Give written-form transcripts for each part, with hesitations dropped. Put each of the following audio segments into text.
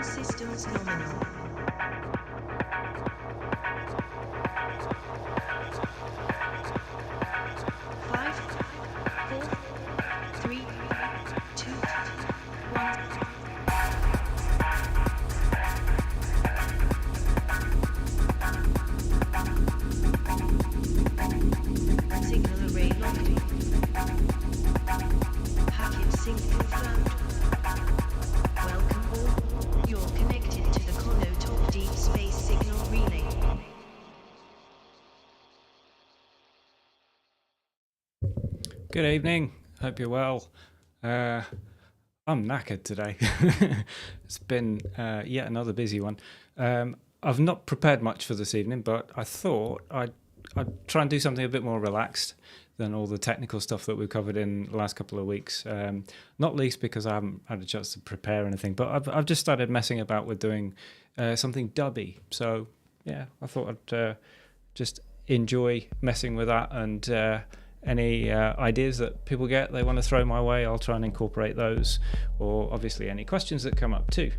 systems nominal. 5, 4, 3, 2, 1. Signal array locked. Packet sync confirmed. Welcome all. You're connected to the Colo Top Deep Space Signal Relay. Good evening. Hope you're well. I'm knackered today. It's been yet another busy one. I've not prepared much for this evening, but I thought I'd try and do something a bit more relaxed than all the technical stuff that we've covered in the last couple of weeks. Not least because I haven't had a chance to prepare anything, but I've just started messing about with doing something dubby. So yeah, I thought I'd just enjoy messing with that, and any ideas that people get they want to throw my way, I'll try and incorporate those, or obviously any questions that come up too.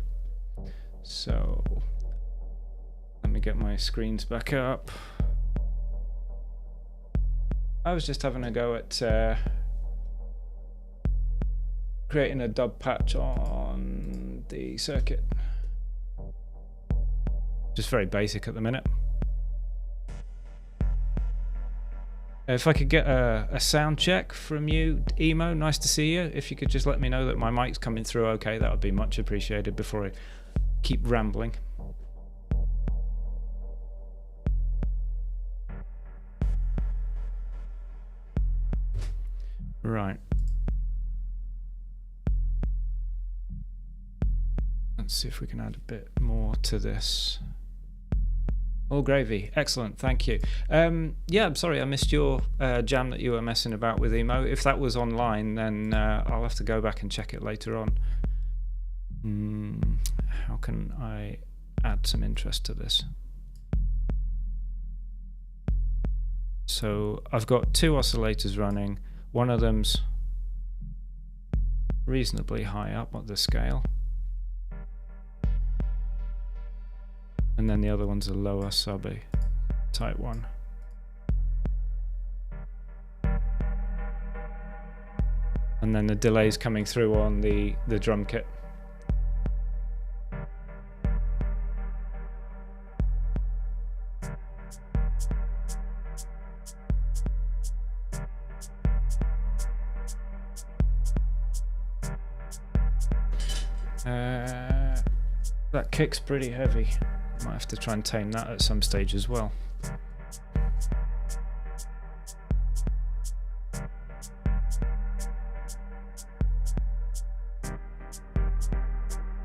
So let me get my screens back up. I was just having a go at creating a dub patch on the circuit. Just very basic at the minute. If I could get a sound check from you, Emo, nice to see you. If you could just let me know that my mic's coming through okay, that would be much appreciated before I keep rambling. Right. Let's see if we can add a bit more to this. All gravy. Excellent. Thank you. Yeah, I'm sorry I missed your jam that you were messing about with Emo. If that was online, then I'll have to go back and check it later on. How can I add some interest to this? So I've got two oscillators running. One of them's reasonably high up on the scale. And then the other one's a lower subby type one. And then the delay's coming through on the drum kit. That kick's pretty heavy. Might have to try and tame that at some stage as well.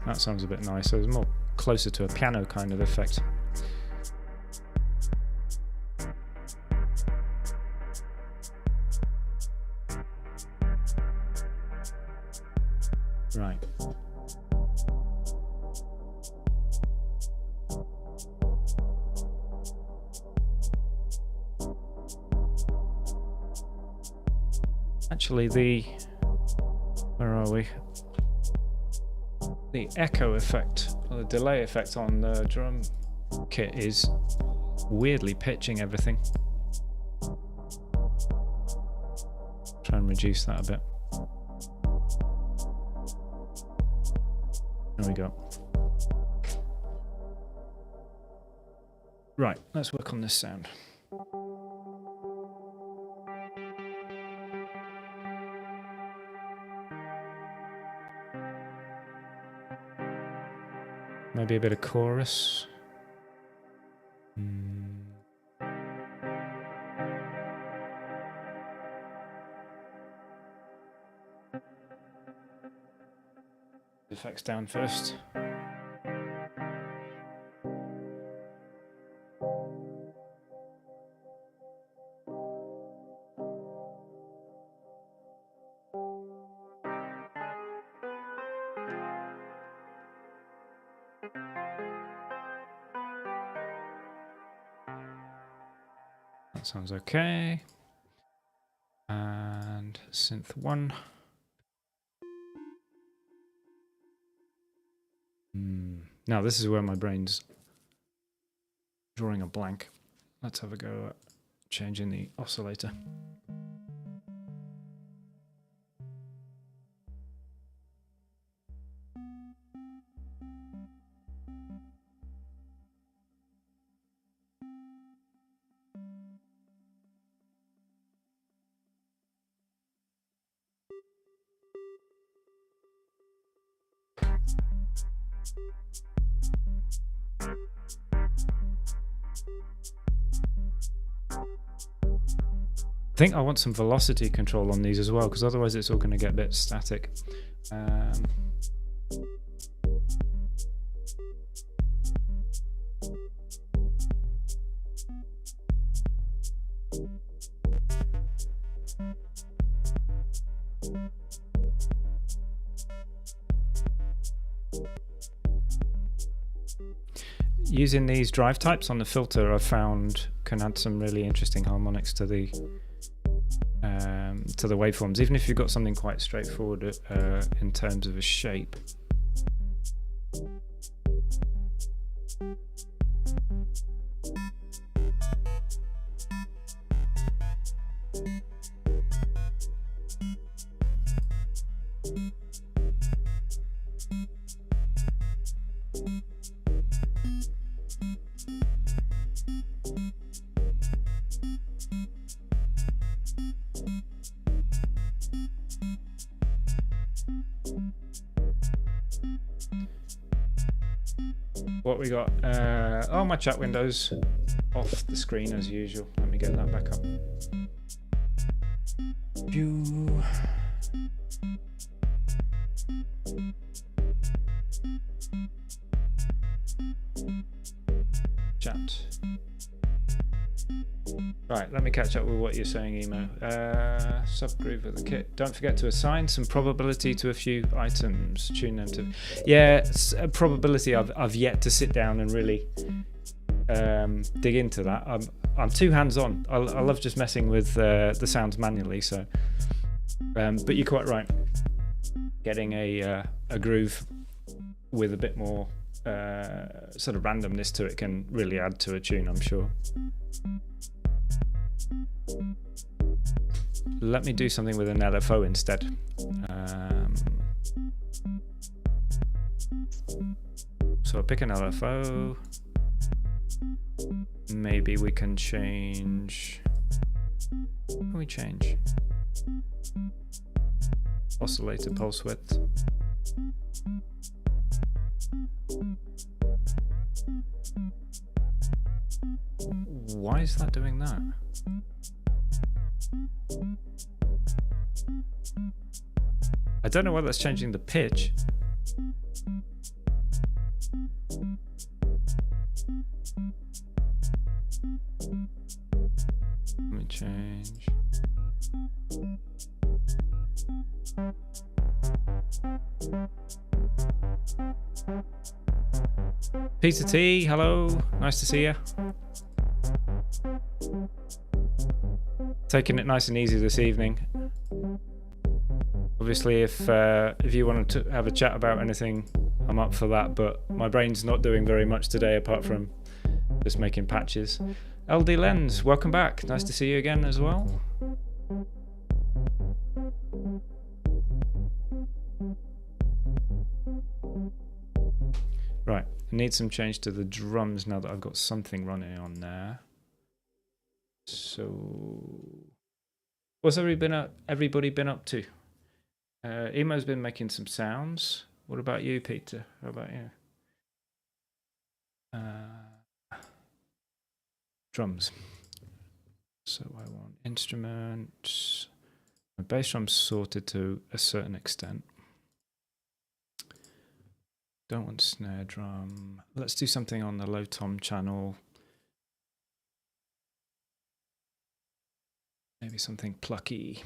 That sounds a bit nicer. It's more closer to a piano kind of effect. Right. Actually, where are we? The echo effect, or the delay effect on the drum kit is weirdly pitching everything. Try and reduce that a bit. There we go. Right, let's work on this sound. Maybe a bit of chorus. Effects down first. That sounds okay. And synth 1. Now this is where my brain's drawing a blank. Let's have a go at changing the oscillator. I think I want some velocity control on these as well, because otherwise it's all going to get a bit static. Using these drive types on the filter, I've found can add some really interesting harmonics to the waveforms, even if you've got something quite straightforward in terms of a shape. What we got? Oh, my chat window's off the screen as usual. Let me get that back up. Pew. Chat. Right, let me catch up with what you're saying, Emo. Subgroove of the kit. Don't forget to assign some probability to a few items. Tune them to. Yeah, a probability. I've yet to sit down and really dig into that. I'm too hands-on. I love just messing with the sounds manually. So, but you're quite right. Getting a groove with a bit more sort of randomness to it can really add to a tune, I'm sure. Let me do something with an LFO instead. So I'll pick an LFO. Maybe we can change. What can we change? Oscillator pulse width. Why is that doing that? I don't know whether that's changing the pitch. Let me change. Peter T, hello, nice to see you. Taking it nice and easy this evening. Obviously, if you wanted to have a chat about anything, I'm up for that, but my brain's not doing very much today apart from just making patches. LD Lens, welcome back. Nice to see you again as well. Right, I need some change to the drums now that I've got something running on there. So, what's everybody been up to? Emo's been making some sounds. What about you, Peter? How about you? Drums. So I want instruments. My bass drum's sorted to a certain extent. Don't want snare drum. Let's do something on the low tom channel. Maybe something plucky.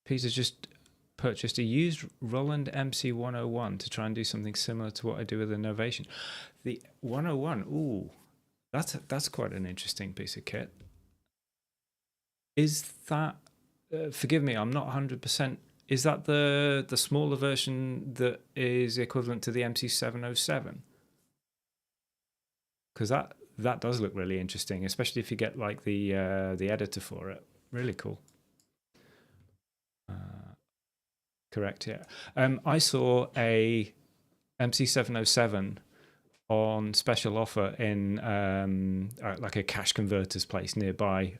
Peter just purchased a used Roland MC101 to try and do something similar to what I do with the Novation. The 101, ooh, that's quite an interesting piece of kit. Is that, forgive me, I'm not 100% is that the smaller version that is equivalent to the MC707? Because that does look really interesting, especially if you get like the editor for it. Really cool. Correct, yeah. I saw a MC707 on special offer in like a cash converters place nearby.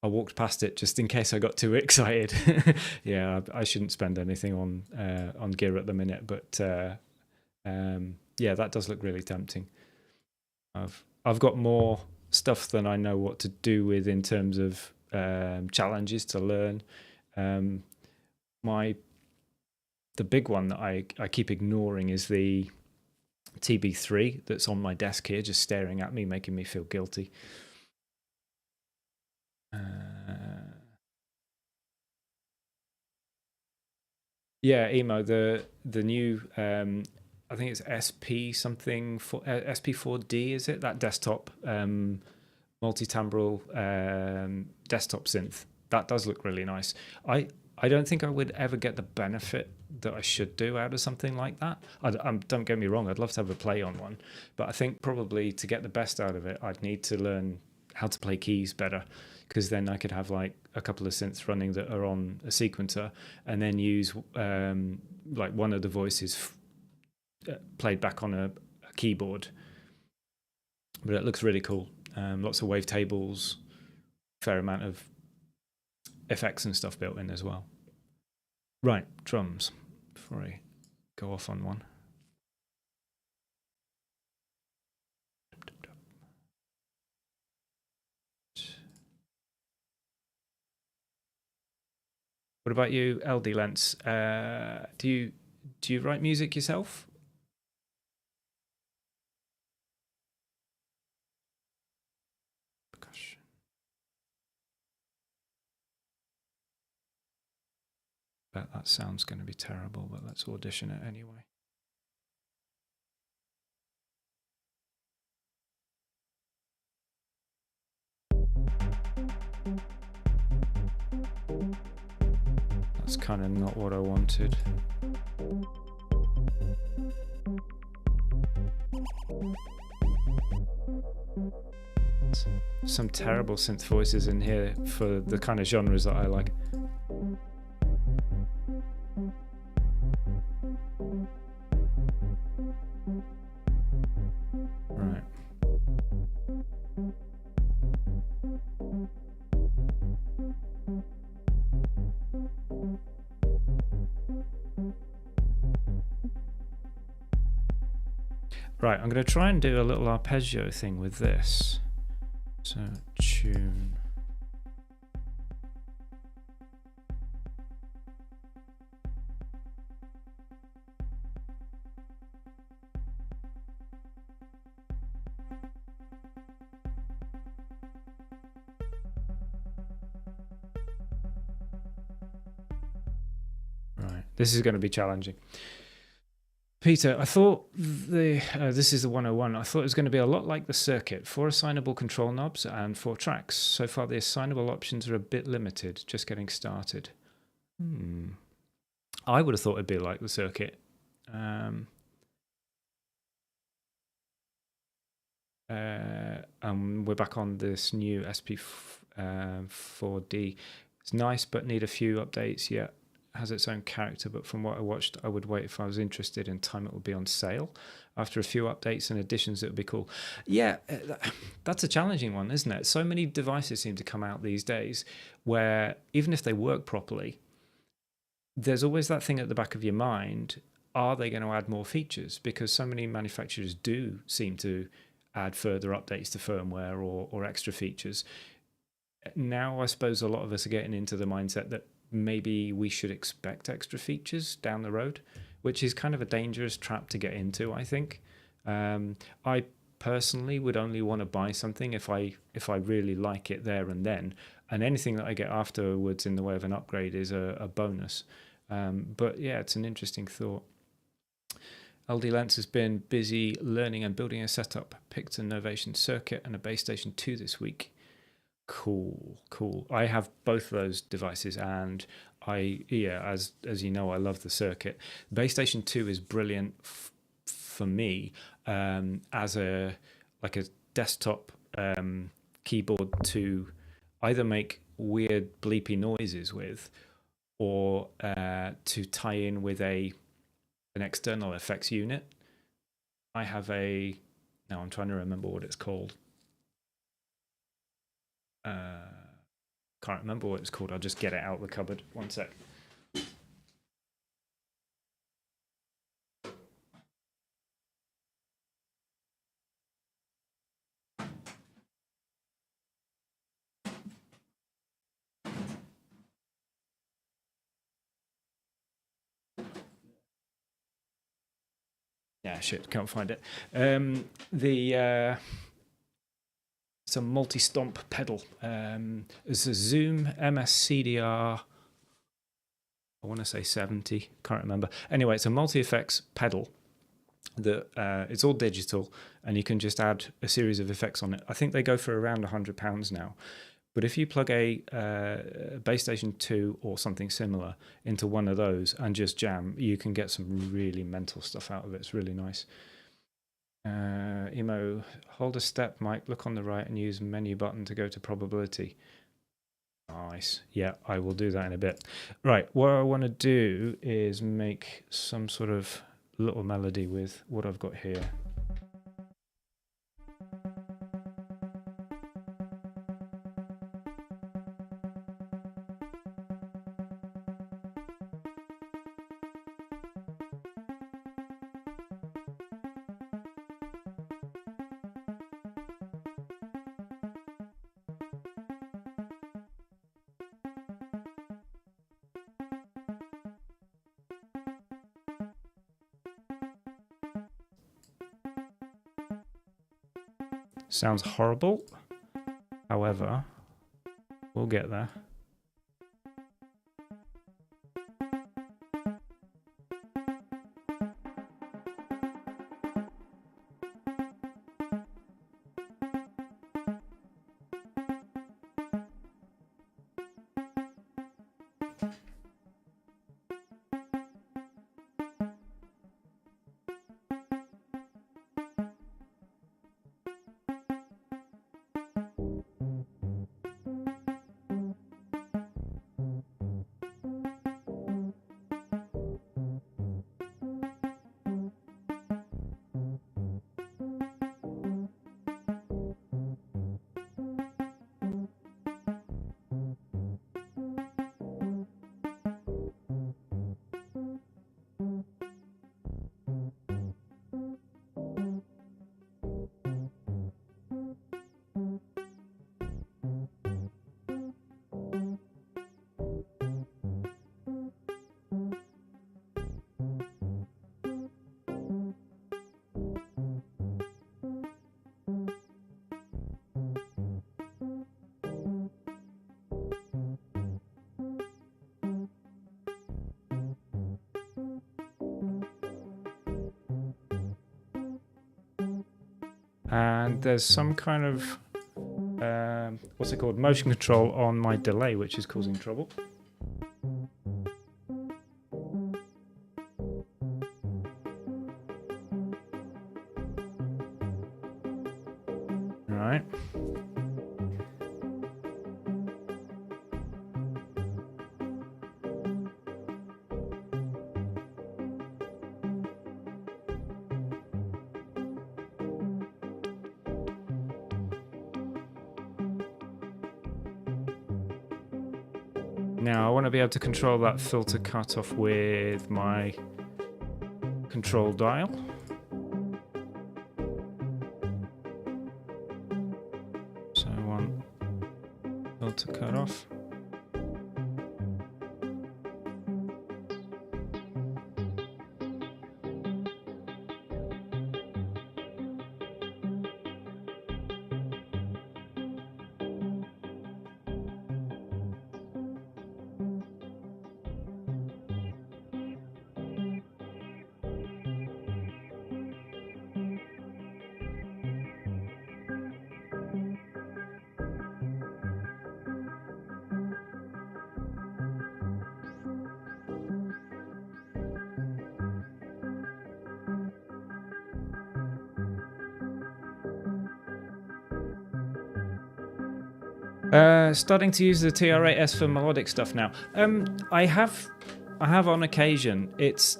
I walked past it just in case I got too excited. Yeah, I shouldn't spend anything on gear at the minute, but yeah, that does look really tempting. I've got more stuff than I know what to do with in terms of challenges to learn. The big one that I keep ignoring is the TB3 that's on my desk here, just staring at me, making me feel guilty. Yeah, emo, the new I think it's SP something for SP4D, is it? That desktop multi-timbral desktop synth. That does look really nice. I don't think I would ever get the benefit that I should do out of something like that. Don't get me wrong, I'd love to have a play on one, but I think probably to get the best out of it, I'd need to learn how to play keys better, because then I could have like a couple of synths running that are on a sequencer, and then use like one of the voices played back on a keyboard. But it looks really cool. Lots of wavetables, fair amount of effects and stuff built in as well. Right, drums, before I go off on one. What about you, LD Lens? Do you write music yourself? Gosh. Bet that sounds going to be terrible, but let's audition it anyway. That's kind of not what I wanted. Some terrible synth voices in here for the kind of genres that I like. Right. Right, I'm going to try and do a little arpeggio thing with this. So, tune. Right, this is going to be challenging. Peter, I thought this is the 101. I thought it was going to be a lot like the circuit, 4 assignable control knobs and 4 tracks. So far, the assignable options are a bit limited, just getting started. I would have thought it'd be like the circuit. And we're back on this new SP4D. It's nice, but need a few updates yet. Has its own character, but from what I watched, I would wait if I was interested. In time, it will be on sale. After a few updates and additions, it would be cool. Yeah, that's a challenging one, isn't it? So many devices seem to come out these days where even if they work properly, there's always that thing at the back of your mind, are they going to add more features? Because so many manufacturers do seem to add further updates to firmware or extra features. Now, I suppose a lot of us are getting into the mindset that maybe we should expect extra features down the road, which is kind of a dangerous trap to get into, I think. I personally would only want to buy something if I really like it there and then, and anything that I get afterwards in the way of an upgrade is a bonus. But yeah, it's an interesting thought. LD Lens has been busy learning and building a setup, picked a Novation circuit and a base station 2 this week. Cool. I have both of those devices, and as you know, I love the circuit. Base Station 2 is brilliant for me as a desktop keyboard to either make weird bleepy noises with, or to tie in with an external effects unit. I have now I'm trying to remember what it's called. Can't remember what it's called. I'll just get it out of the cupboard. One sec. Yeah, shit, can't find it. It's a multi-stomp pedal. It's a Zoom MSCDR. I want to say 70. Can't remember. Anyway, it's a multi-effects pedal that it's all digital, and you can just add a series of effects on it. I think they go for around £100 now. But if you plug a Base Station 2 or something similar into one of those and just jam, you can get some really mental stuff out of it. It's really nice. Emo, hold a step, Mike, look on the right and use menu button to go to probability. Nice. Yeah, I will do that in a bit. Right, what I want to do is make some sort of little melody with what I've got here. Sounds horrible. However, we'll get there. And there's some kind of what's it called, motion control on my delay, which is causing trouble. All right. Now I want to be able to control that filter cutoff with my control dial. So I want filter cutoff. Starting to use the TR8S for melodic stuff now. I have on occasion. It's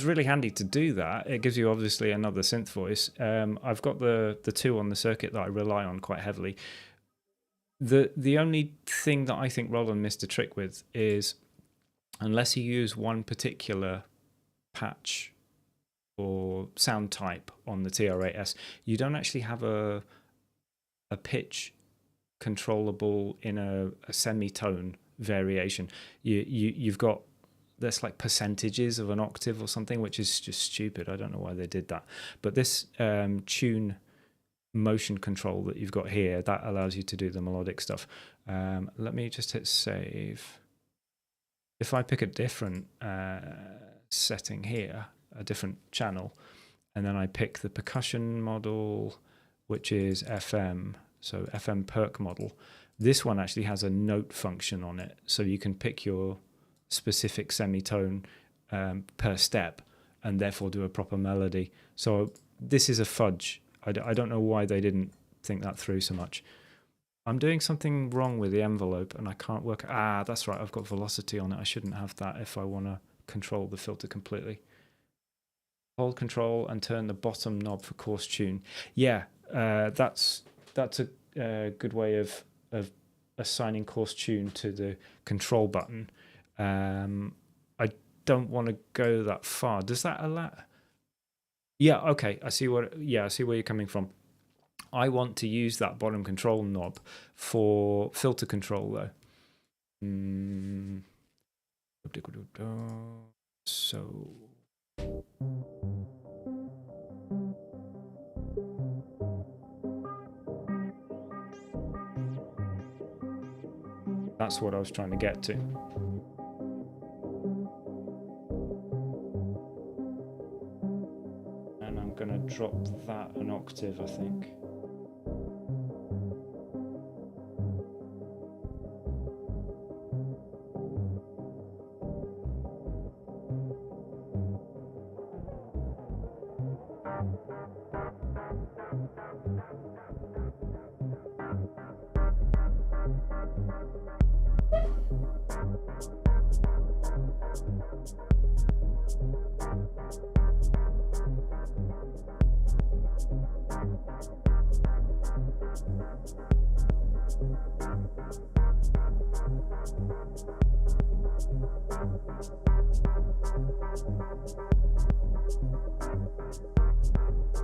really handy to do that. It gives you obviously another synth voice. I've got the two on the circuit that I rely on quite heavily. The only thing that I think Roland missed a trick with is, unless you use one particular patch or sound type on the TR8S, you don't actually have a pitch controllable in a semitone variation. You've got, that's like percentages of an octave or something, which is just stupid. I don't know why they did that. But this tune motion control that you've got here, that allows you to do the melodic stuff. Let me just hit save. If I pick a different setting here, a different channel, and then I pick the percussion model, which is FM, so FM perk model, this one actually has a note function on it, so you can pick your specific semitone per step and therefore do a proper melody. So this is a fudge. I don't know why they didn't think that through so much. I'm doing something wrong with the envelope and I can't work. That's right, I've got velocity on it. I shouldn't have that if I want to control the filter completely. Hold control and turn the bottom knob for coarse tune. Yeah, that's a good way of assigning coarse tune to the control button. I don't want to go that far. Does that allow? Yeah, okay. I see where you're coming from. I want to use that bottom control knob for filter control though. So that's what I was trying to get to. And I'm going to drop that an octave, I think.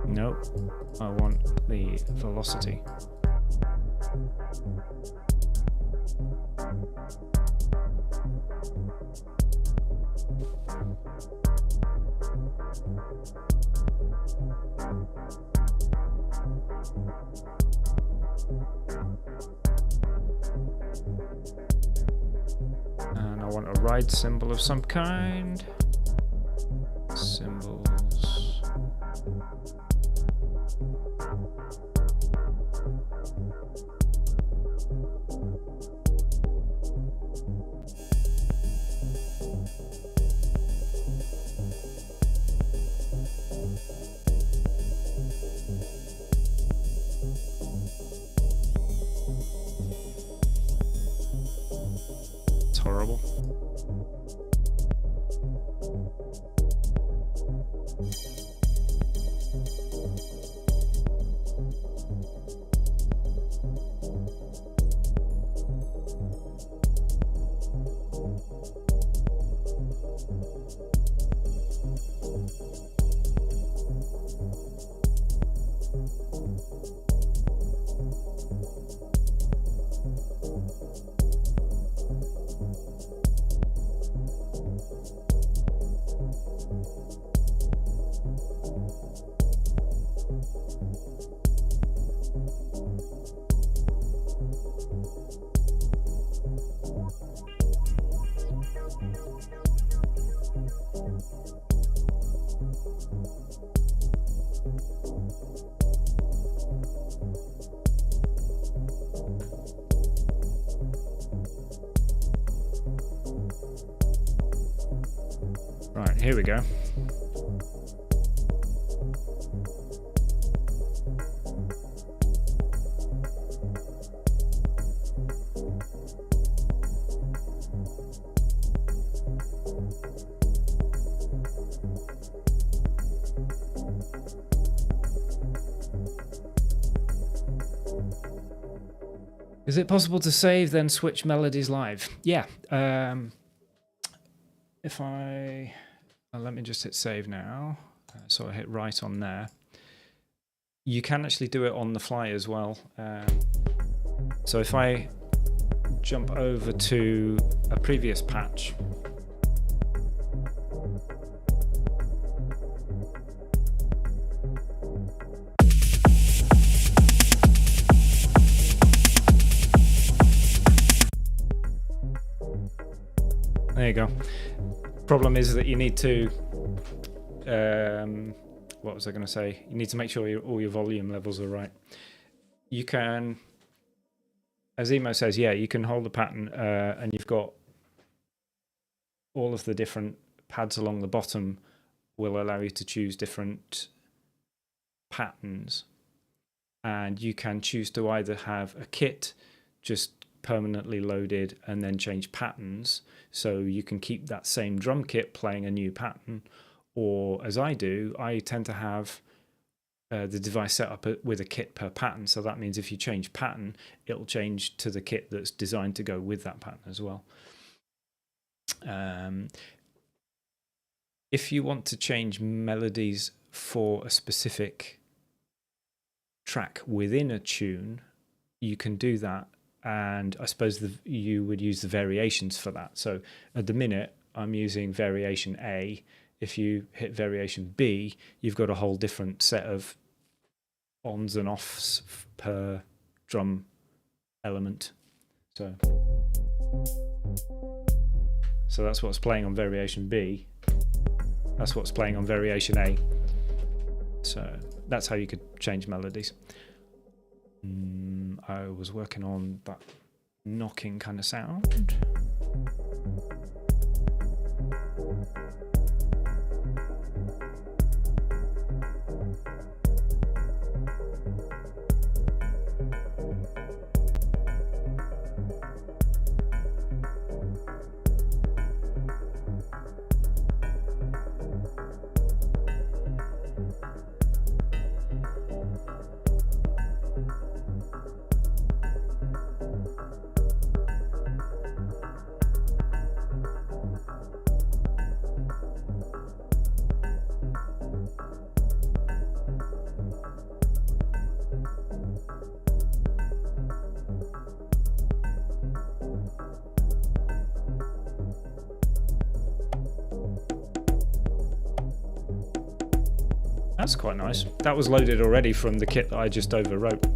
Nope, I want the velocity. And I want a ride symbol of some kind. Symbols. It's horrible. Right, here we go. Is it possible to save then switch melodies live? Yeah. If I let me just hit save now. So I hit right on there. You can actually do it on the fly as well. So if I jump over to a previous patch. There you go. Problem is that you need to, what was I going to say? You need to make sure all your volume levels are right. You can, as Emo says, yeah, you can hold the pattern and you've got all of the different pads along the bottom will allow you to choose different patterns. And you can choose to either have a kit just permanently loaded and then change patterns, so you can keep that same drum kit playing a new pattern, or as I do, I tend to have the device set up with a kit per pattern, so that means if you change pattern, it'll change to the kit that's designed to go with that pattern as well. If you want to change melodies for a specific track within a tune, you can do that. And I suppose you would use the variations for that. So at the minute, I'm using variation A. If you hit variation B, you've got a whole different set of ons and offs per drum element. So that's what's playing on variation B. That's what's playing on variation A. So that's how you could change melodies. I was working on that knocking kind of sound. That's quite nice. That was loaded already from the kit that I just overwrote.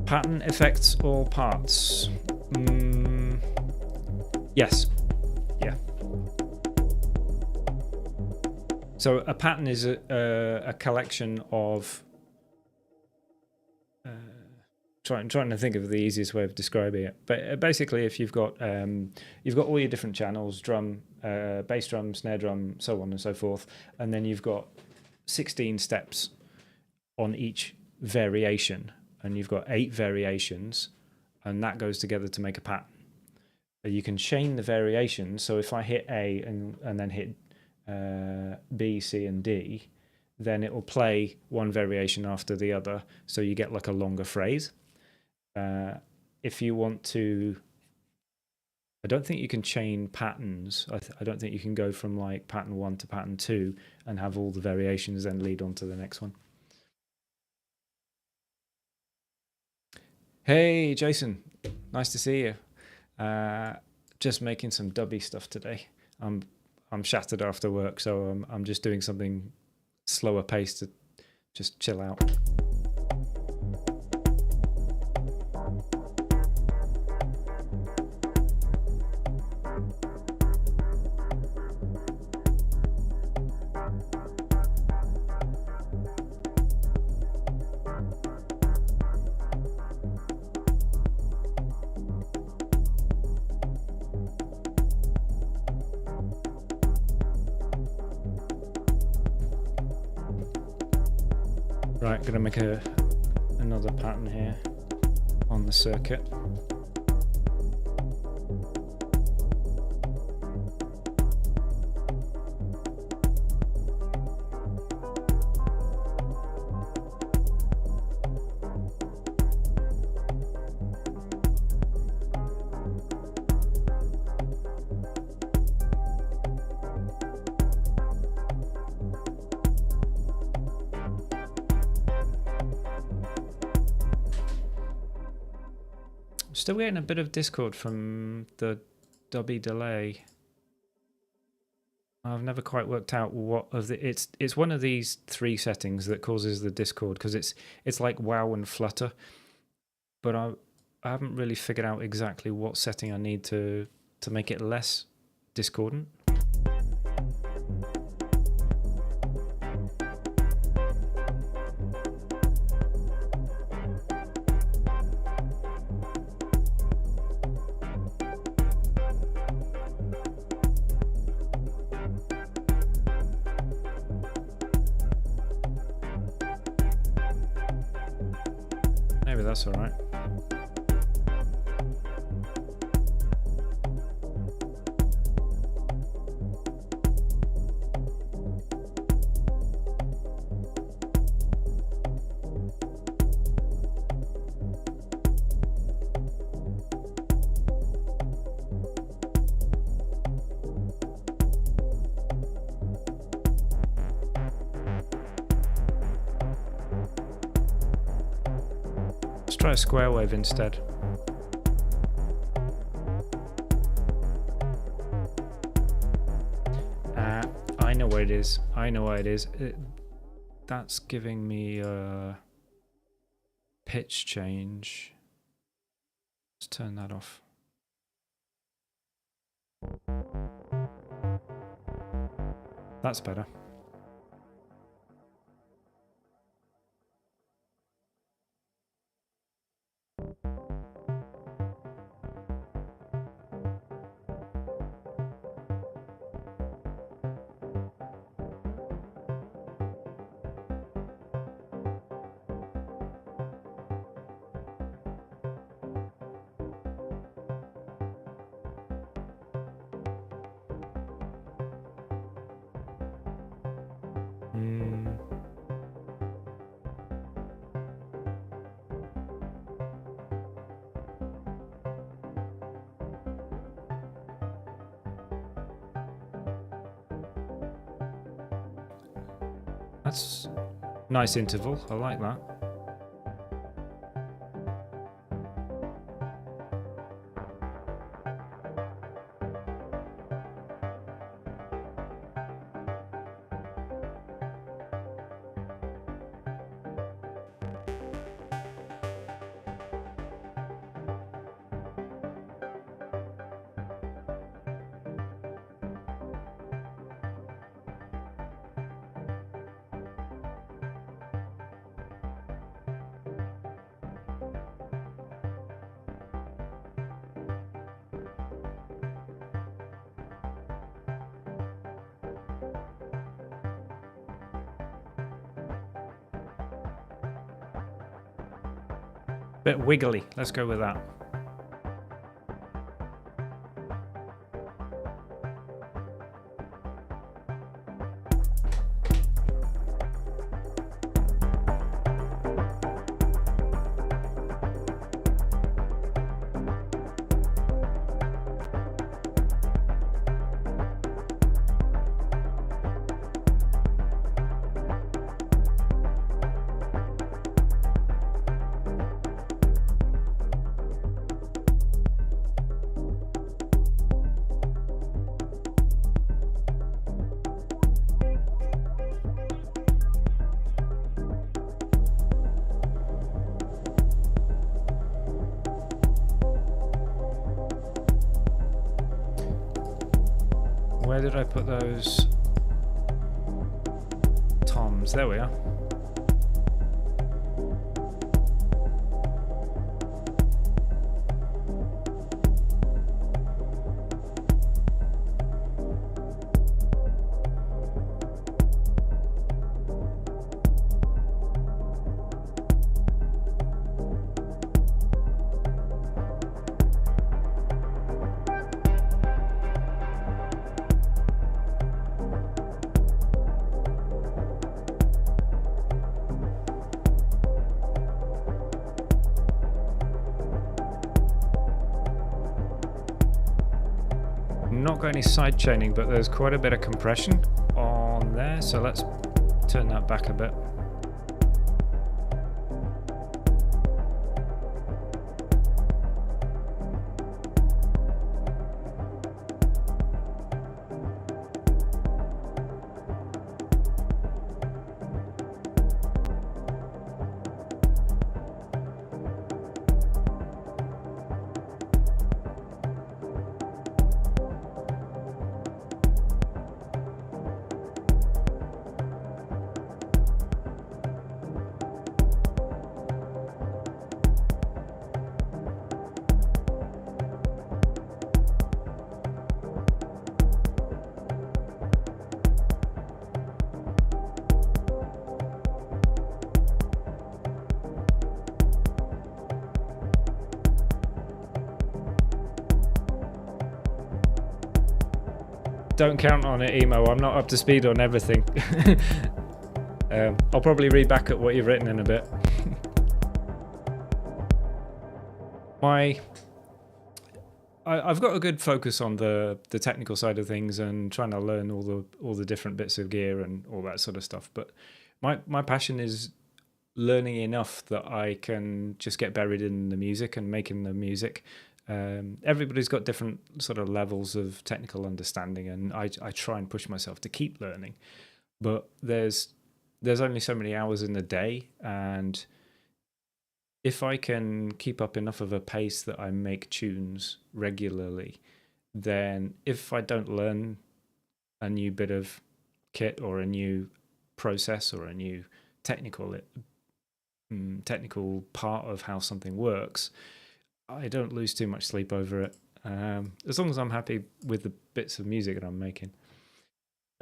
Pattern, effects, or parts? Yes. Yeah. So a pattern is a collection of... trying to think of the easiest way of describing it. But basically, if you've got all your different channels, drum, bass drum, snare drum, so on and so forth, and then you've got 16 steps on each variation, and you've got 8 variations, and that goes together to make a pattern. You can chain the variations, so if I hit A and then hit B, C, and D, then it will play one variation after the other, so you get like a longer phrase. If you want to, I don't think you can chain patterns. I don't think you can go from like pattern 1 to pattern 2 and have all the variations then lead on to the next one. Hey, Jason, nice to see you. Just making some dubby stuff today. I'm shattered after work, so I'm just doing something slower paced to just chill out. Right, gonna make another pattern here on the circuit. Still getting a bit of discord from the dubby delay. I've never quite worked out what of the it's one of these three settings that causes the discord, because it's like WoW and Flutter, but I haven't really figured out exactly what setting I need to make it less discordant. Maybe that's all right. Try a square wave instead. I know where it is. I know where it is. That's giving me a pitch change. Let's turn that off. That's better. That's nice interval. I like that. Bit wiggly. Let's go with that. Where did I put those toms? There we are. not got any side chaining, but there's quite a bit of compression on there, so let's turn that back a bit. Don't count on it, Emo. I'm not up to speed on everything. I'll probably read back at what you've written in a bit. I've got a good focus on the technical side of things and trying to learn all the different bits of gear and all that sort of stuff. But my passion is learning enough that I can just get buried in the music and making the music. Everybody's got different sort of levels of technical understanding, and I try and push myself to keep learning. But there's only so many hours in the day, and if I can keep up enough of a pace that I make tunes regularly, then if I don't learn a new bit of kit or a new process or a new technical part of how something works, I don't lose too much sleep over it, as long as I'm happy with the bits of music that I'm making.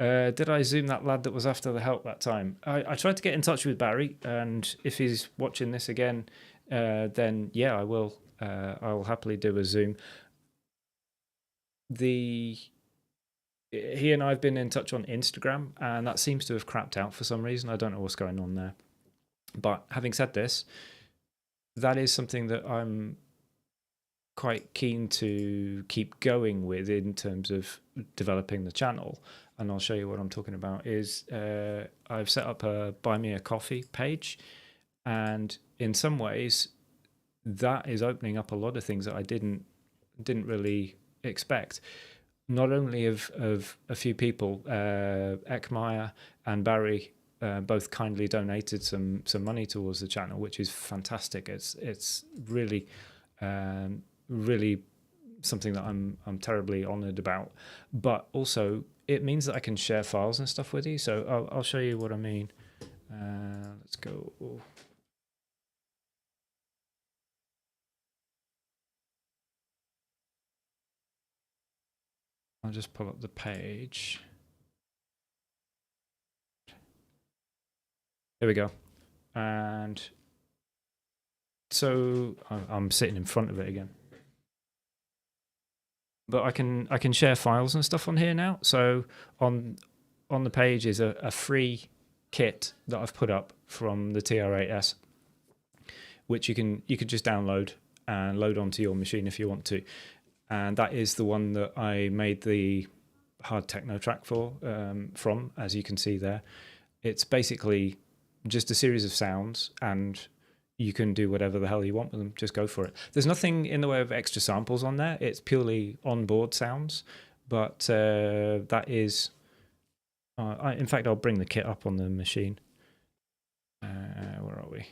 Did I Zoom that lad that was after the help that time? I tried to get in touch with Barry, and if he's watching this again, then yeah, I will. I'll happily do a Zoom. He and I have been in touch on Instagram, and that seems to have crapped out for some reason. I don't know what's going on there. But having said this, that is something that I'm quite keen to keep going with in terms of developing the channel. And I'll show you what I'm talking about. Is I've set up a Buy Me a Coffee page, and in some ways that is opening up a lot of things that I didn't really expect. Not only of a few people, Ekmeyer and Barry both kindly donated some money towards the channel, which is fantastic. It's really really something that I'm terribly honored about. But also it means that I can share files and stuff with you. So I'll show you what I mean. Let's go. I'll just pull up the page. Here we go. And so I'm sitting in front of it again. But I can share files and stuff on here now. So on the page is a free kit that I've put up from the TR8S, which you could just download and load onto your machine if you want to. And that is the one that I made the hard techno track from, as you can see there. It's basically just a series of sounds, and you can do whatever the hell you want with them. Just go for it. There's nothing in the way of extra samples on there. It's purely onboard sounds. But that is... in fact, I'll bring the kit up on the machine. Where are we?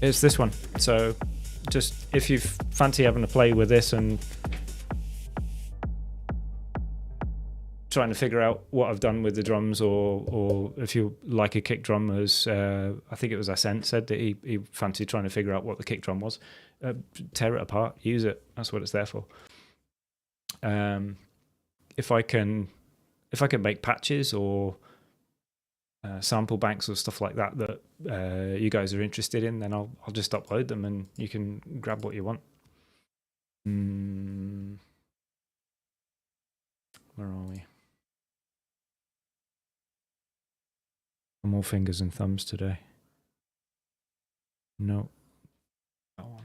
It's this one. So just if you fancy having a play with this and trying to figure out what I've done with the drums, or if you like a kick drum, as I think it was Ascent said that he fancied trying to figure out what the kick drum was, tear it apart, use it. That's what it's there for. If I can make patches or sample banks or stuff like that you guys are interested in, then I'll just upload them and you can grab what you want. Where are we? More fingers and thumbs today. No. That one.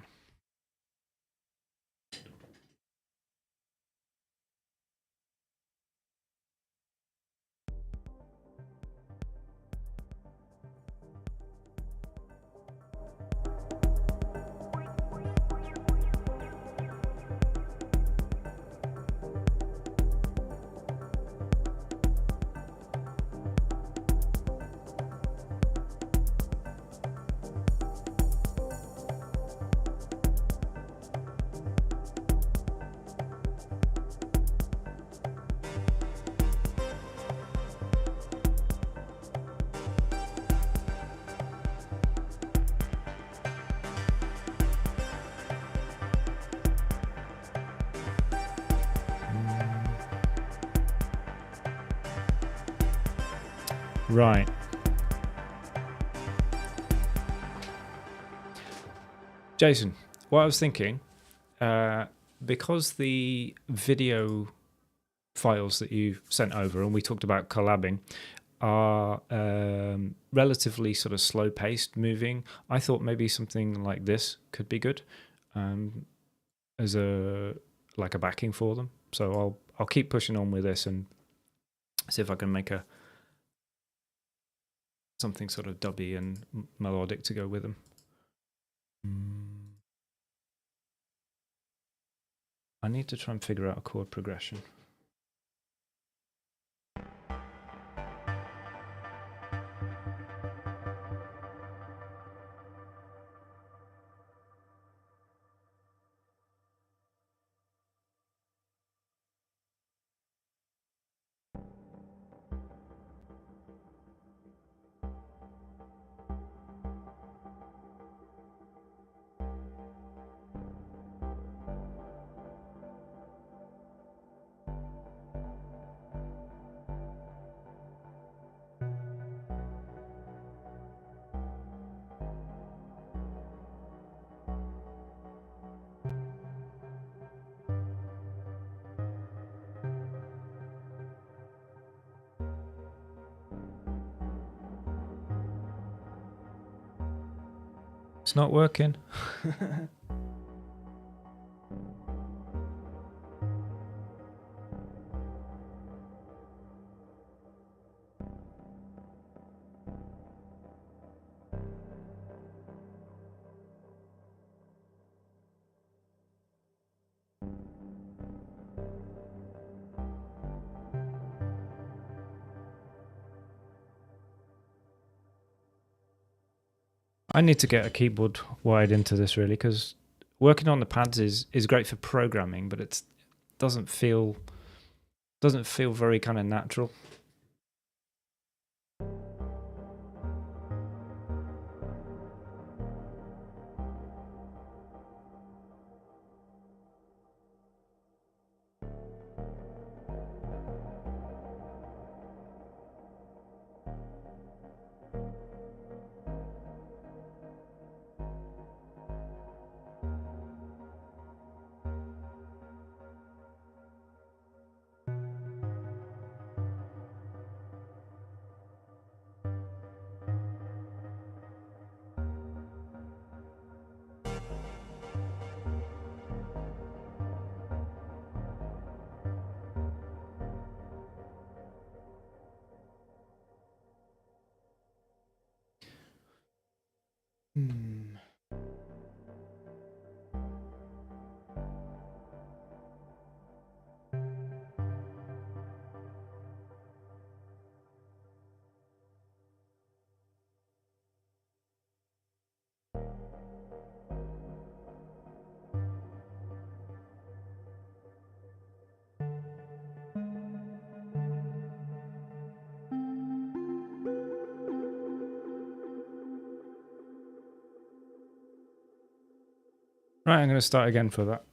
Right. Jason, what I was thinking, because the video files that you sent over, and we talked about collabing, are relatively sort of slow paced moving, I thought maybe something like this could be good as a backing for them. So I'll keep pushing on with this and see if I can make something sort of dubby and melodic to go with them. I need to try and figure out a chord progression. It's not working. I need to get a keyboard wired into this really, because working on the pads is great for programming, but it doesn't feel very kind of natural. Right, I'm going to start again for that.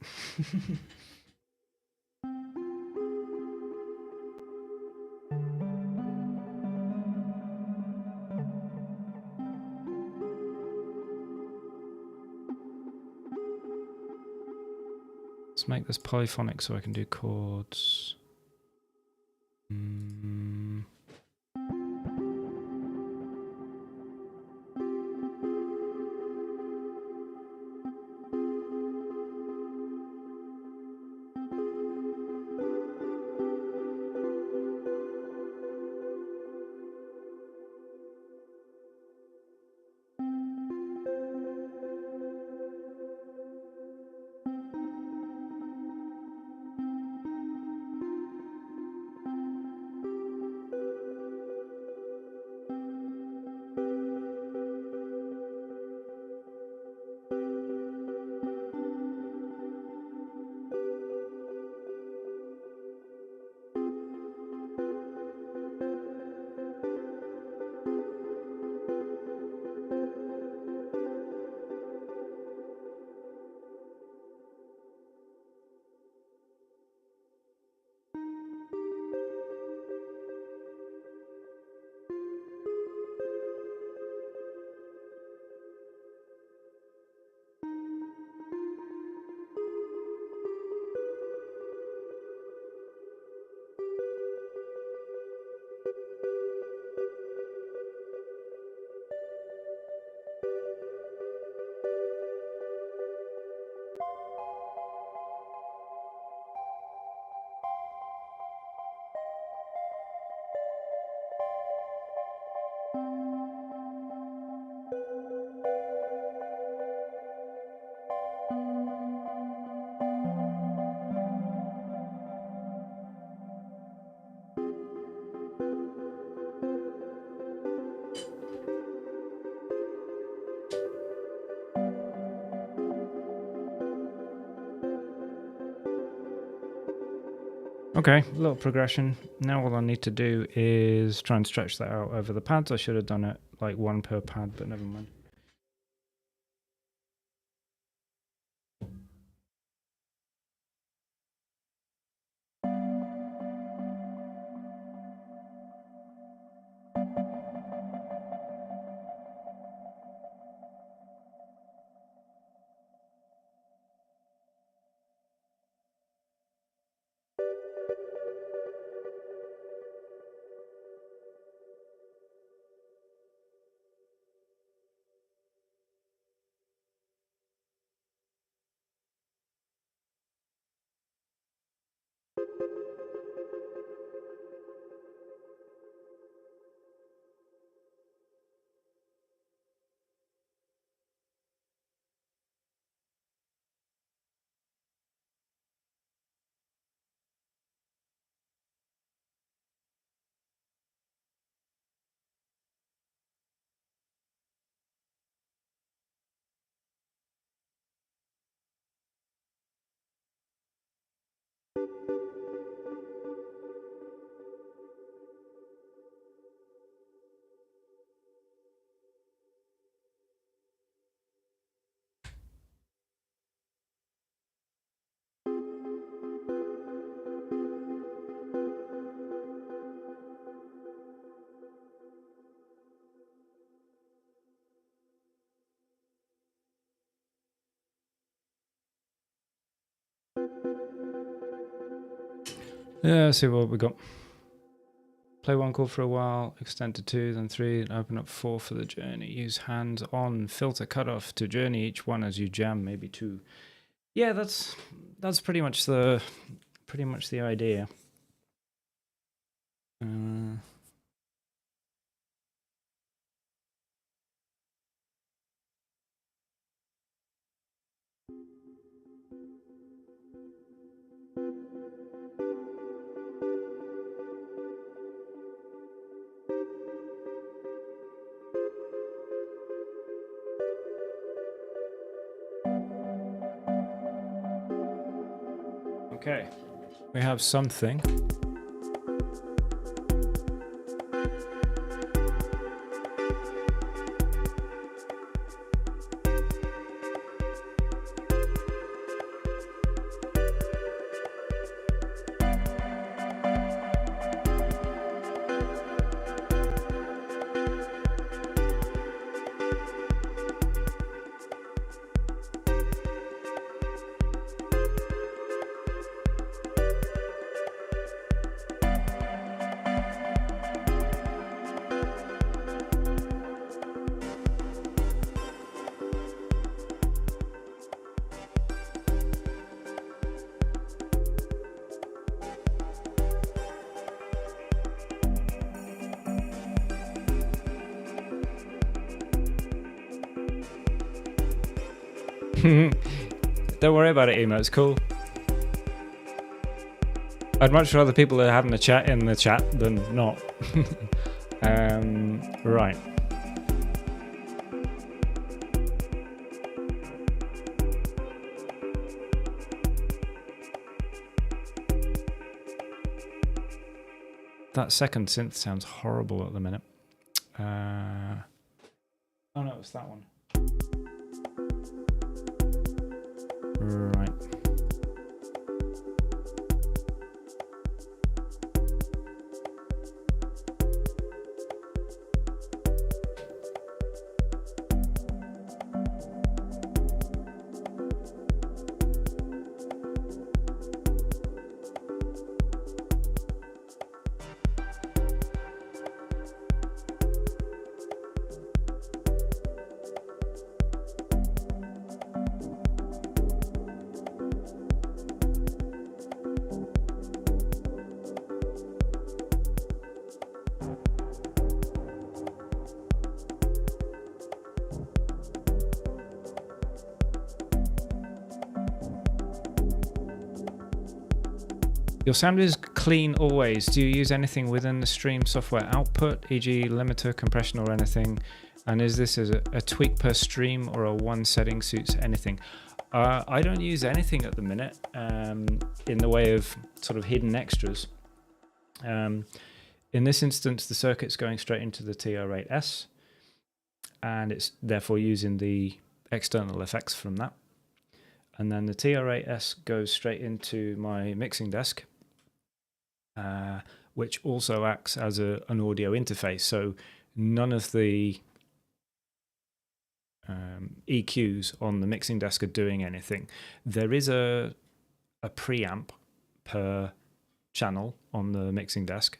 Let's make this polyphonic so I can do chords. Okay, a little progression. Now all I need to do is try and stretch that out over the pads. I should have done it like one per pad, but never mind. Yeah, let's see what we got. Play one chord for a while, extend to 2, then 3, and open up 4 for the journey. Use hands on filter cutoff to journey each one as you jam, maybe 2. Yeah, that's pretty much the idea. Okay, we have something. Don't worry about it, Emo. It's cool. I'd much rather people are having a chat in the chat than not. Right. That second synth sounds horrible at the minute. Oh no, it's that one. Right. Your sound is clean always. Do you use anything within the stream software output, e.g. limiter, compression or anything? And is this a tweak per stream or a one setting suits anything? I don't use anything at the minute in the way of sort of hidden extras. In this instance, the circuit's going straight into the TR8S, and it's therefore using the external effects from that. And then the TR8S goes straight into my mixing desk, which also acts as an audio interface. So none of the EQs on the mixing desk are doing anything. There is a preamp per channel on the mixing desk,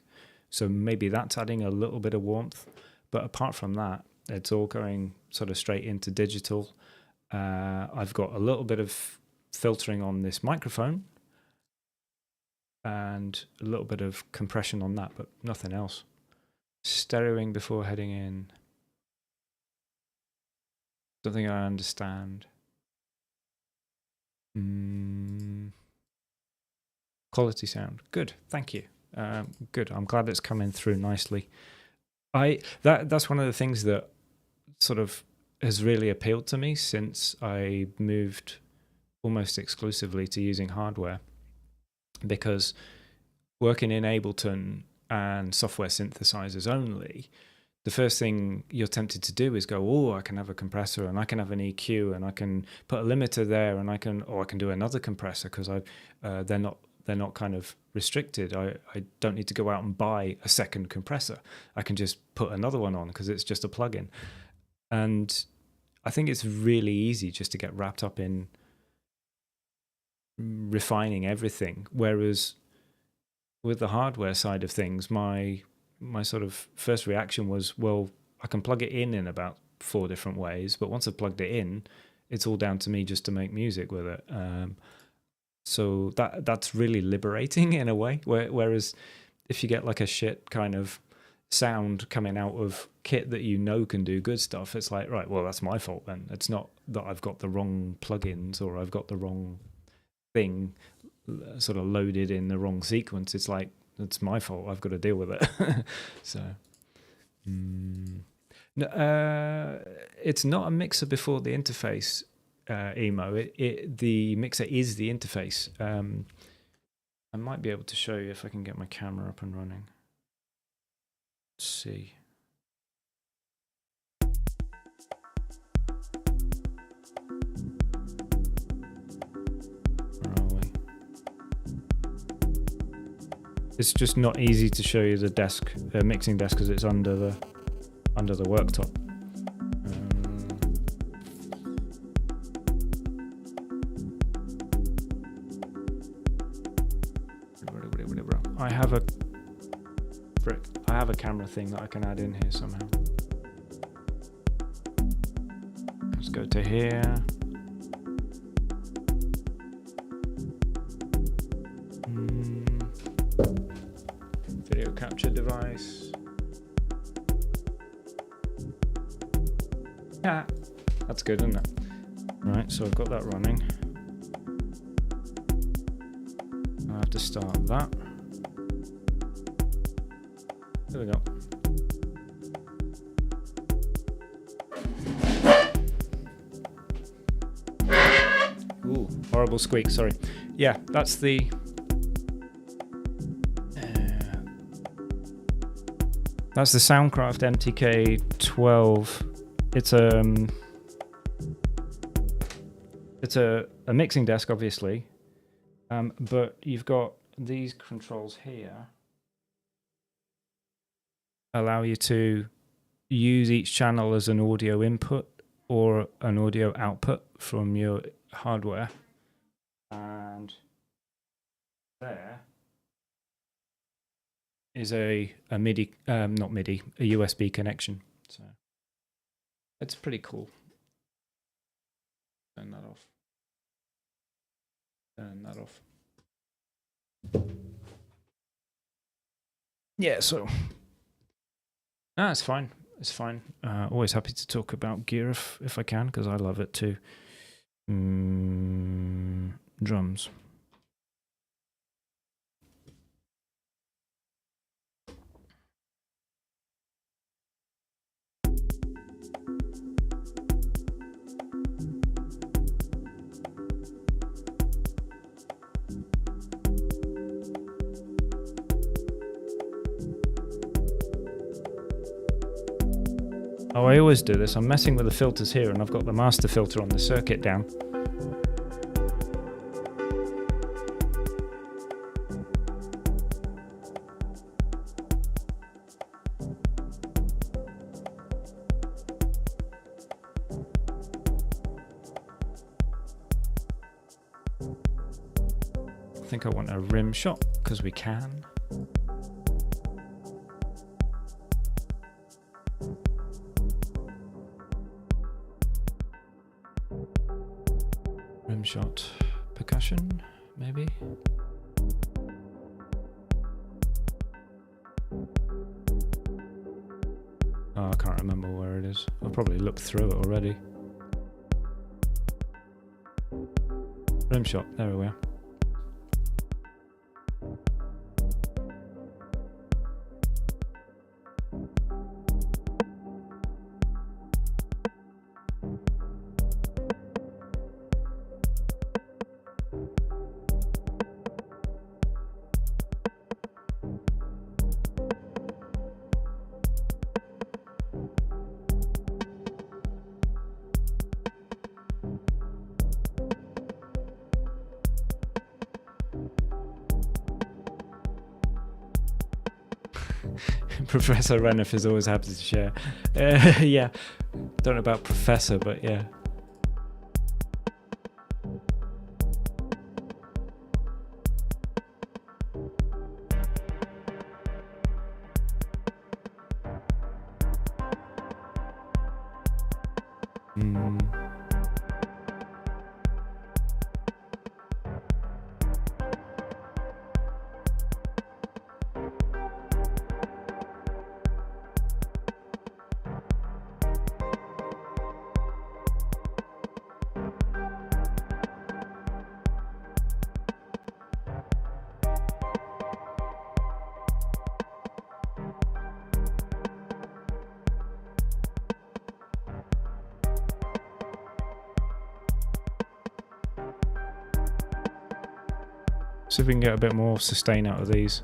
so maybe that's adding a little bit of warmth. But apart from that, it's all going sort of straight into digital. I've got a little bit of filtering on this microphone and a little bit of compression on that, but nothing else. Stereoing before heading in. Don't think I understand. Quality sound. Good, thank you. Good, I'm glad it's coming through nicely. That's one of the things that sort of has really appealed to me since I moved almost exclusively to using hardware, because working in Ableton and software synthesizers only, the first thing you're tempted to do is go, oh, I can have a compressor and I can have an EQ and I can put a limiter there and I can do another compressor because they're not kind of restricted. I don't need to go out and buy a second compressor. I can just put another one on because it's just a plugin. And I think it's really easy just to get wrapped up in refining everything. Whereas with the hardware side of things, my sort of first reaction was, well, I can plug it in about 4 different ways, but once I've plugged it in, it's all down to me just to make music with it. So that's really liberating in a way. Whereas if you get like a shit kind of sound coming out of kit that you know can do good stuff, it's like, right, well, that's my fault then. It's not that I've got the wrong plugins or I've got the wrong thing sort of loaded in the wrong sequence. It's like, it's my fault. I've got to deal with it. So, it's not a mixer before the interface, Emo. The mixer is the interface. I might be able to show you if I can get my camera up and running. Let's see. It's just not easy to show you the desk, mixing desk, because it's under the worktop. I have a camera thing that I can add in here somehow. Let's go to here. Video capture device. Yeah, that's good, isn't it? Right, so I've got that running. I have to start that. There we go. Ooh, horrible squeak, sorry. Yeah, that's the Soundcraft MTK12. It's a mixing desk, obviously, but you've got these controls here allow you to use each channel as an audio input or an audio output from your hardware. And there is a MIDI, not MIDI, a USB connection. So it's pretty cool. Turn that off. Turn that off. Yeah, so it's fine. It's fine. Always happy to talk about gear if I can, because I love it too. Drums. Oh, I always do this. I'm messing with the filters here, and I've got the master filter on the circuit down. I think I want a rim shot, because we can. Rim shot, percussion, maybe. Oh, I can't remember where it is. I've probably looked through it already. Rim shot, there we are. Professor Reniff is always happy to share. Yeah, don't know about Professor, but yeah. See if we can get a bit more sustain out of these.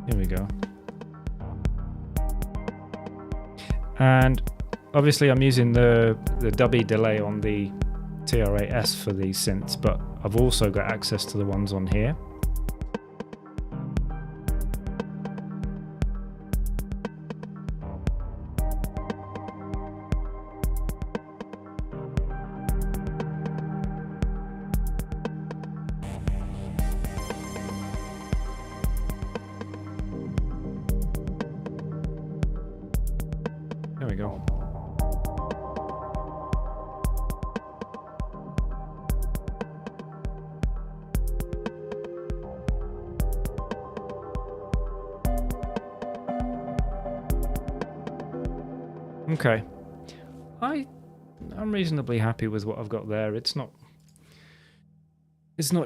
Here we go. And obviously I'm using the dubby delay on the TR-8S for these synths, but I've also got access to the ones on here. There we go. Okay, I'm reasonably happy with what I've got there. It's not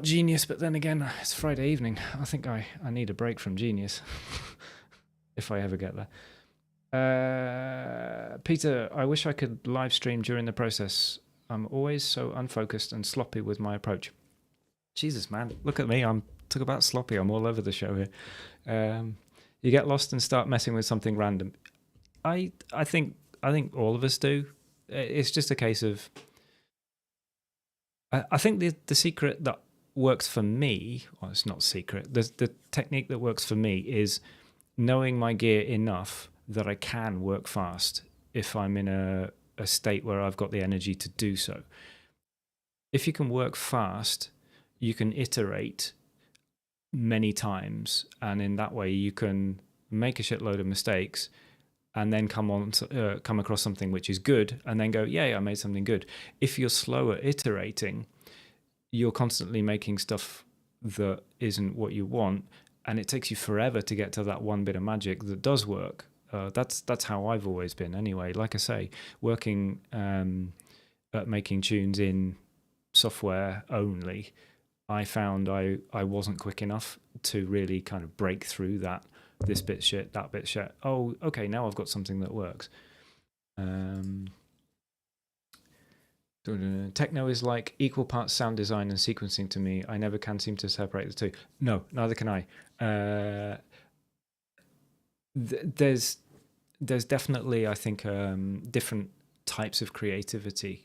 genius, but then again, it's Friday evening. I think I need a break from genius if I ever get there. Peter, I wish I could live stream during the process. I'm always so unfocused and sloppy with my approach. Jesus, man, look at me. Talk about sloppy. I'm all over the show here. You get lost and start messing with something random. I think all of us do. It's just a case of, I think the secret that works for me, well, it's not secret, the technique that works for me is knowing my gear enough that I can work fast if I'm in a state where I've got the energy to do so. If you can work fast, you can iterate many times, and in that way you can make a shitload of mistakes and then come across something which is good, and then go, yay, I made something good. If you're slower iterating, you're constantly making stuff that isn't what you want, and it takes you forever to get to that one bit of magic that does work. That's how I've always been anyway. Like I say, working at making tunes in software only, I found I wasn't quick enough to really kind of break through that this bit shit, that bit shit. Oh, okay, now I've got something that works. Techno is like equal parts sound design and sequencing to me. I never can seem to separate the two. No, neither can I. There's definitely, I think, different types of creativity.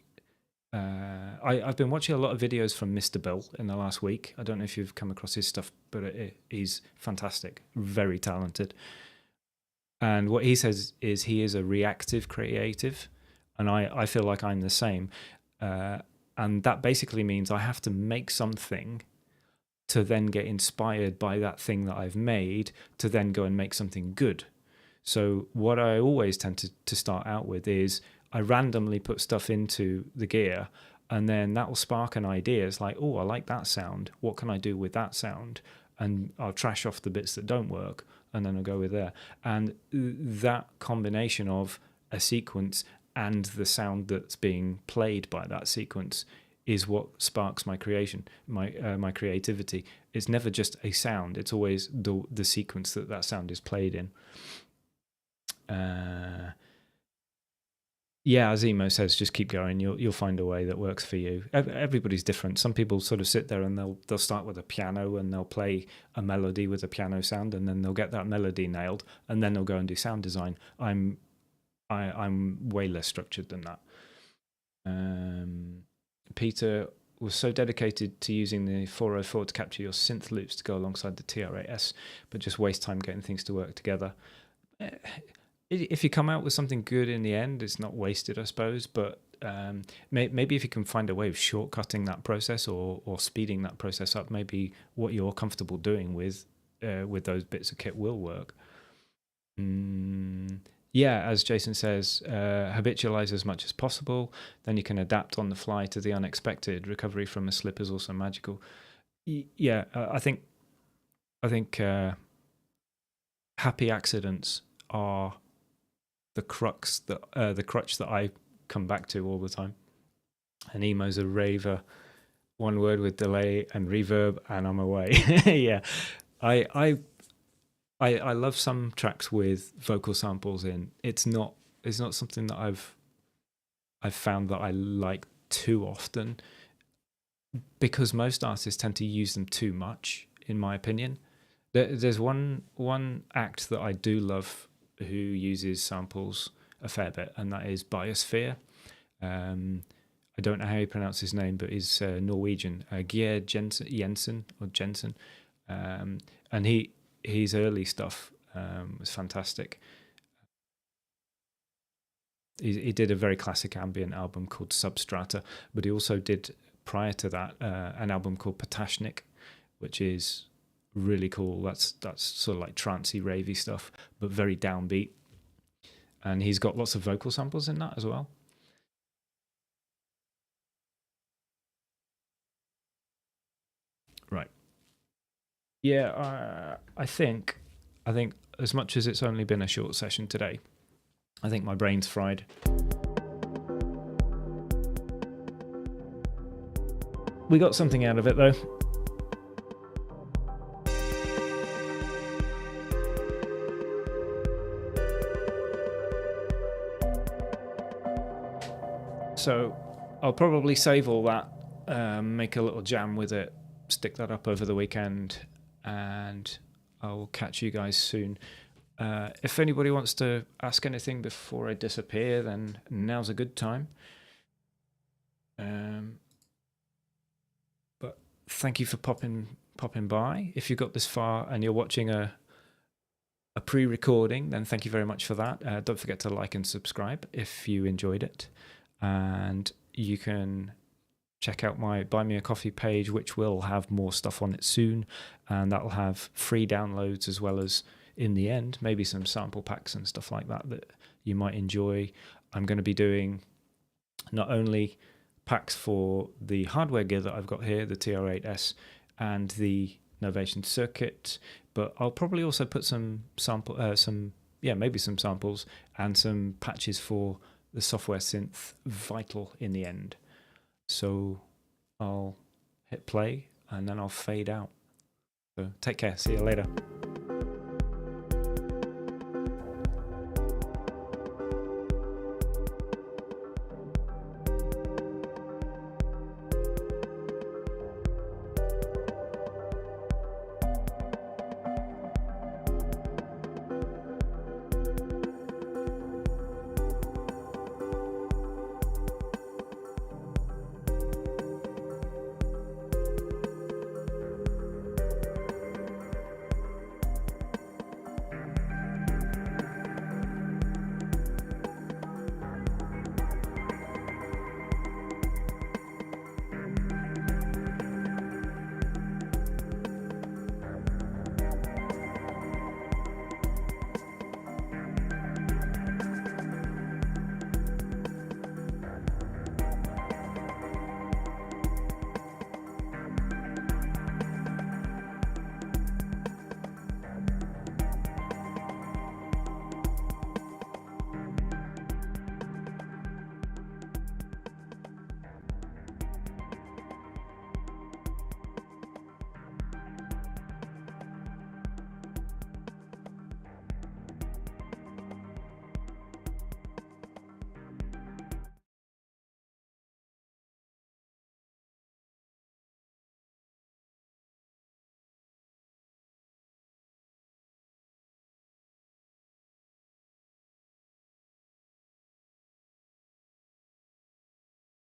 I've been watching a lot of videos from Mr. Bill in the last week. I don't know if you've come across his stuff, but he's fantastic, very talented. And what he says is he is a reactive creative, and I feel like I'm the same. And that basically means I have to make something to then get inspired by that thing that I've made to then go and make something good. So what I always tend to start out with is I randomly put stuff into the gear, and then that will spark an idea. It's like, oh, I like that sound. What can I do with that sound? And I'll trash off the bits that don't work, and then I'll go with there. And that combination of a sequence and the sound that's being played by that sequence is what sparks my creation, my creativity. It's never just a sound. It's always the sequence that sound is played in. Yeah, as Emo says, just keep going. You'll find a way that works for you. Everybody's different. Some people sort of sit there and they'll start with a piano and they'll play a melody with a piano sound, and then they'll get that melody nailed, and then they'll go and do sound design. I'm way less structured than that. Peter was so dedicated to using the 404 to capture your synth loops to go alongside the TR-8S, but just waste time getting things to work together. If you come out with something good in the end, it's not wasted, I suppose. But maybe if you can find a way of shortcutting that process or speeding that process up, maybe what you're comfortable doing with those bits of kit will work. Yeah, as Jason says, habitualize as much as possible. Then you can adapt on the fly to the unexpected. Recovery from a slip is also magical. Yeah, I think happy accidents are the crux that I come back to all the time. And Emo's a raver, one word with delay and reverb, and I'm away. Yeah, I love some tracks with vocal samples in. It's not something that I've found that I like too often, because most artists tend to use them too much, in my opinion. There's one act that I do love who uses samples a fair bit, and that is Biosphere. I don't know how you pronounce his name, but he's Norwegian, Geir Jensen, and his early stuff was fantastic. He did a very classic ambient album called Substrata, but he also did, prior to that, an album called Patashnik, which is really cool. That's sort of like trancey, ravey stuff, but very downbeat. And he's got lots of vocal samples in that as well. Right. Yeah, I think as much as it's only been a short session today, I think my brain's fried. We got something out of it though. So I'll probably save all that, make a little jam with it, stick that up over the weekend, and I'll catch you guys soon. If anybody wants to ask anything before I disappear, then now's a good time. But thank you for popping by. If you got this far and you're watching a pre-recording, then thank you very much for that. Don't forget to like and subscribe if you enjoyed it. And you can check out my Buy Me a Coffee page, which will have more stuff on it soon, and that'll have free downloads as well as, in the end, maybe some sample packs and stuff like that you might enjoy. I'm going to be doing not only packs for the hardware gear that I've got here, the TR-8S and the Novation circuit, but I'll probably also put some samples and some patches for the software synth Vital in the end. So I'll hit play and then I'll fade out. So take care. See you later.